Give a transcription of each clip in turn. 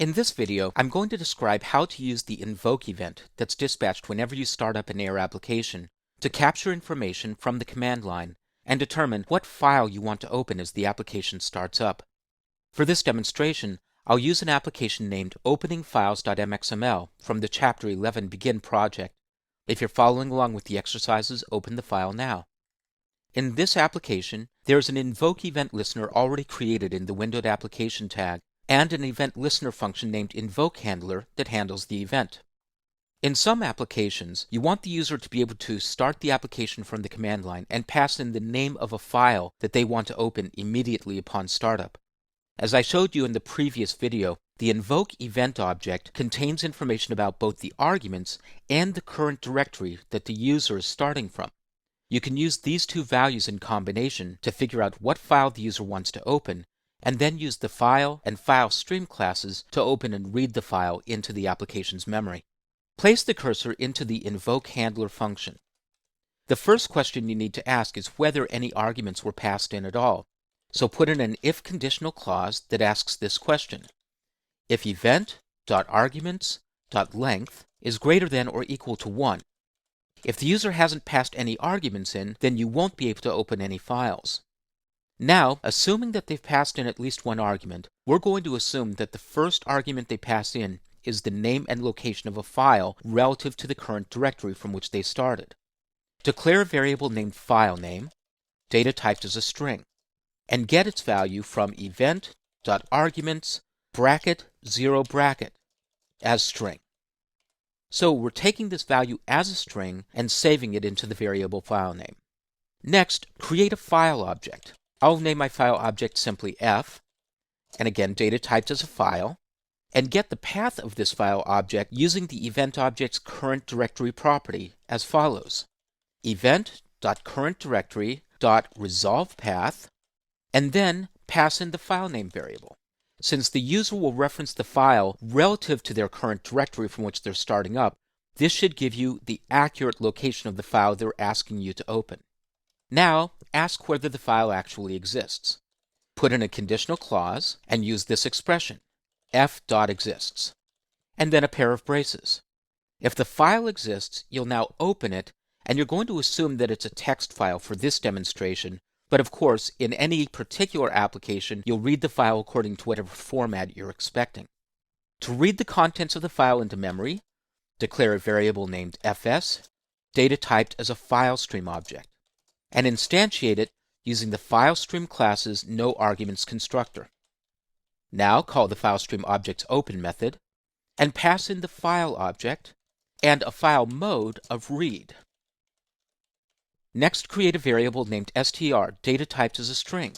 In this video, I'm going to describe how to use the invoke event that's dispatched whenever you start up an AIR application to capture information from the command line and determine what file you want to open as the application starts up. For this demonstration, I'll use an application named openingfiles.mxml from the Chapter 11 Begin project. If you're following along with the exercises, open the file now. In this application, there's an invoke event listener already created in the windowed application tag, and an event listener function named invoke handler that handles the event. In some applications, you want the user to be able to start the application from the command line and pass in the name of a file that they want to open immediately upon startup. As I showed you in the previous video, the invoke event object contains information about both the arguments and the current directory that the user is starting from. You can use these two values in combination to figure out what file the user wants to open, and then use the file and file stream classes to open and read the file into the application's memory. Place the cursor into the invoke handler function. The first question you need to ask is whether any arguments were passed in at all. So put in an if conditional clause that asks this question: if event.arguments.length is greater than or equal to 1. If the user hasn't passed any arguments in, then you won't be able to open any files. Now, assuming that they've passed in at least one argument, we're going to assume that the first argument they pass in is the name and location of a file relative to the current directory from which they started. Declare a variable named filename, data typed as a string, and get its value from event.arguments bracket 0 bracket as string. So we're taking this value as a string and saving it into the variable filename. Next, create a file object. I'll name my file object simply f, and again data typed as a file, and get the path of this file object using the event object's current directory property as follows: event.currentDirectory.resolvePath, and then pass in the filename variable. Since the user will reference the file relative to their current directory from which they're starting up, this should give you the accurate location of the file they're asking you to open. Now, ask whether the file actually exists. Put in a conditional clause and use this expression, f.exists, and then a pair of braces. If the file exists, you'll now open it, and you're going to assume that it's a text file for this demonstration, but of course, in any particular application, you'll read the file according to whatever format you're expecting. To read the contents of the file into memory, declare a variable named fs, data typed as a file stream object, and instantiate it using the FileStream class's noArguments constructor. Now call the FileStream object's open method, and pass in the file object and a file mode of read. Next, create a variable named str, data typed as a string.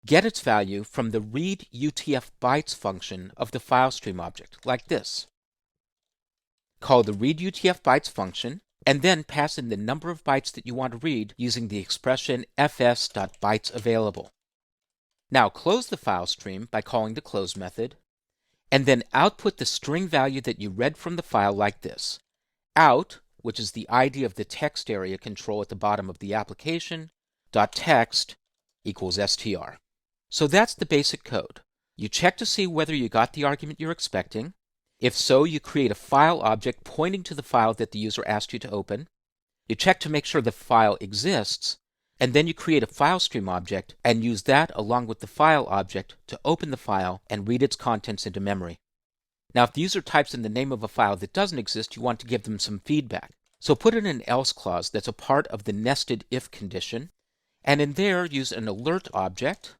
Get its value from the read UTF-bytes function of the FileStream object, like this. Call the read UTF-bytes function, and then pass in the number of bytes that you want to read using the expression fs.bytesAvailable. Now close the file stream by calling the close method, and then output the string value that you read from the file like this: out, which is the ID of the text area control at the bottom of the application, .text equals str. So that's the basic code. You check to see whether you got the argument you're expecting. If so, you create a file object pointing to the file that the user asked you to open. You check to make sure the file exists, and then you create a file stream object and use that along with the file object to open the file and read its contents into memory. Now, if the user types in the name of a file that doesn't exist, you want to give them some feedback. So put in an else clause that's a part of the nested if condition, and in there use an alert object.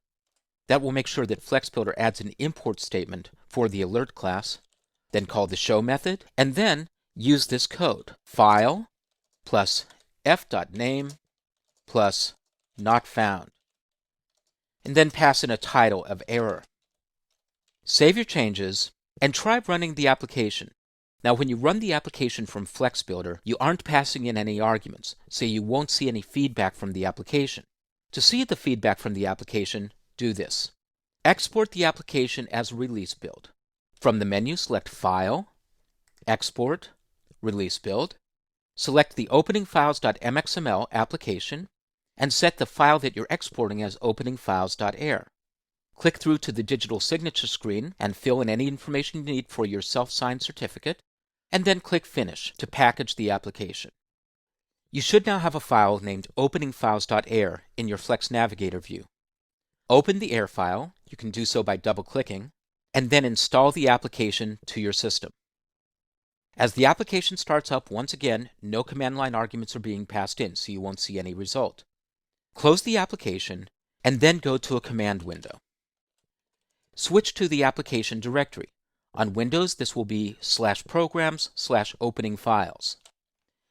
That will make sure that FlexBuilder adds an import statement for the alert class. Then call the show method, and then use this code: file plus f.name plus not found, and then pass in a title of error. Save your changes and try running the application. Now, when you run the application from FlexBuilder, you aren't passing in any arguments, so you won't see any feedback from the application. To see the feedback from the application, do this. Export the application as a release build. From the menu, select File, Export, Release Build. Select the openingfiles.mxml application, and set the file that you're exporting as openingfiles.air. Click through to the digital signature screen and fill in any information you need for your self-signed certificate, and then click Finish to package the application. You should now have a file named openingfiles.air in your Flex Navigator view. Open the AIR file, you can do so by double-clicking, and then install the application to your system. As the application starts up, once again, no command line arguments are being passed in, so you won't see any result. Close the application, and then go to a command window. Switch to the application directory. On Windows, this will be /programs/openingfiles.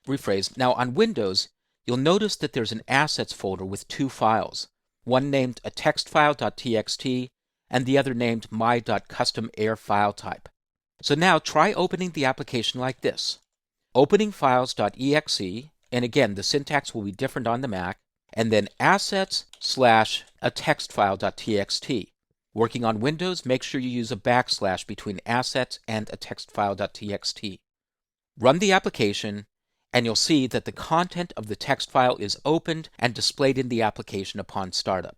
Rephrase. Now on Windows, you'll notice that there's an assets folder with two files, one named a textfile.txt and the other named my.customair file type. So now try opening the application like this. Openingfiles.exe, and again the syntax will be different on the Mac, and then assets/a textfile.txt. Working on Windows, make sure you use a backslash between assets and a textfile.txt. Run the application, and you'll see that the content of the text file is opened and displayed in the application upon startup.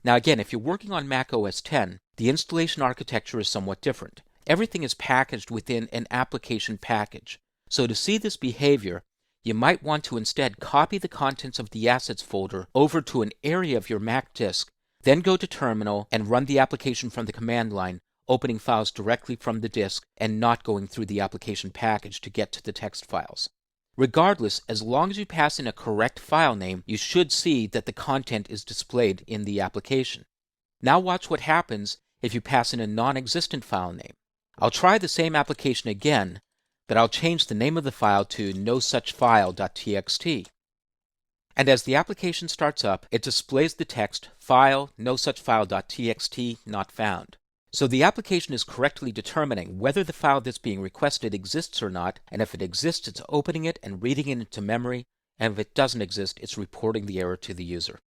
Now again, if you're working on Mac OS X, the installation architecture is somewhat different. Everything is packaged within an application package. So to see this behavior, you might want to instead copy the contents of the assets folder over to an area of your Mac disk, then go to Terminal and run the application from the command line, opening files directly from the disk and not going through the application package to get to the text files. Regardless, as long as you pass in a correct file name, you should see that the content is displayed in the application. Now watch what happens if you pass in a non-existent file name. I'll try the same application again, but I'll change the name of the file to nosuchfile.txt. And as the application starts up, it displays the text file nosuchfile.txt not found. So the application is correctly determining whether the file that's being requested exists or not, and if it exists, it's opening it and reading it into memory, and if it doesn't exist, it's reporting the error to the user.